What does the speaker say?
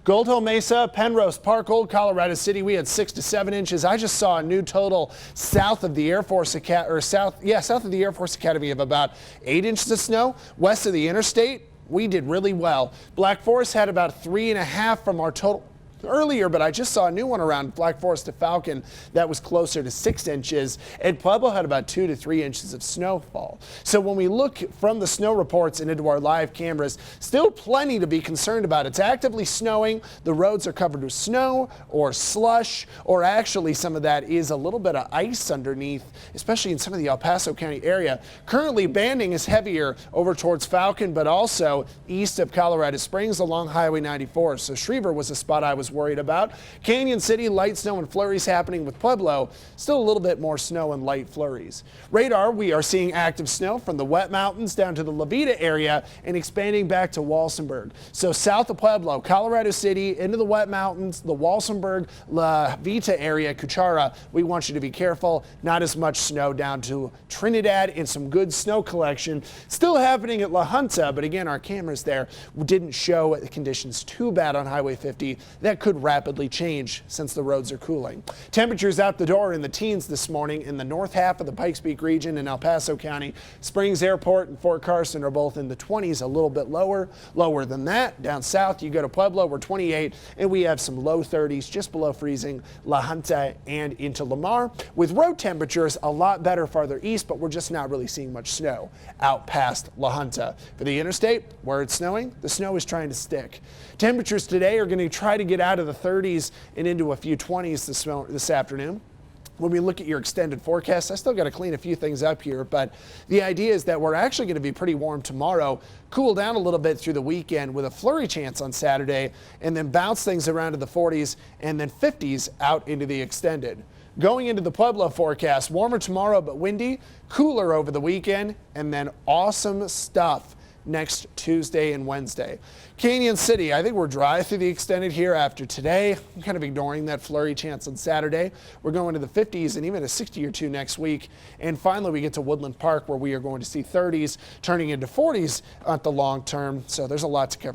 Gold Hill Mesa, Penrose, Park, Old Colorado City, we had 6 to 7 inches. I just saw a new total south of the Air Force south of the Air Force Academy of about 8 inches of snow. West of the interstate, we did really well. Black Forest had about 3.5 from our total earlier, but I just saw a new one around Black Forest to Falcon that was closer to 6 inches, and Pueblo had about 2 to 3 inches of snowfall. So when we look from the snow reports and into our live cameras, still plenty to be concerned about. It's actively snowing. The roads are covered with snow or slush, or actually some of that is a little bit of ice underneath, especially in some of the El Paso County area. Currently, banding is heavier over towards Falcon, but also east of Colorado Springs along Highway 94. So Schriever was a spot I was worried about. Canyon City, light snow and flurries happening with Pueblo. Still a little bit more snow and light flurries. Radar, we are seeing active snow from the Wet Mountains down to the La Veta area and expanding back to Walsenburg. So south of Pueblo, Colorado City, into the Wet Mountains, the Walsenburg, La Veta area, Cuchara, we want you to be careful. Not as much snow down to Trinidad and some good snow collection. Still happening at La Junta, but again, our cameras there didn't show conditions too bad on Highway 50. That could rapidly change since the roads are cooling. Temperatures out the door in the teens this morning in the north half of the Pikes Peak region in El Paso County. Springs Airport and Fort Carson are both in the 20s, a little bit lower than that. Down south, you go to Pueblo, we're 28, and we have some low 30s, just below freezing, La Junta and into Lamar. With road temperatures a lot better farther east, but we're just not really seeing much snow out past La Junta. For the interstate, where it's snowing, the snow is trying to stick. Temperatures today are going to try to get out of the 30s and into a few 20s this afternoon. When we look at your extended forecast, I still got to clean a few things up here, but the idea is that we're actually going to be pretty warm tomorrow, cool down a little bit through the weekend with a flurry chance on Saturday, and then bounce things around to the 40s and then 50s out into the extended. Going into the Pueblo forecast, warmer tomorrow but windy, cooler over the weekend, and then awesome stuff next Tuesday and Wednesday. Canyon City, I think we're dry through the extended here after today. I'm kind of ignoring that flurry chance on Saturday. We're going to the 50s and even a 60 or 2 next week. And finally, we get to Woodland Park where we are going to see 30s turning into 40s at the long term. So there's a lot to cover.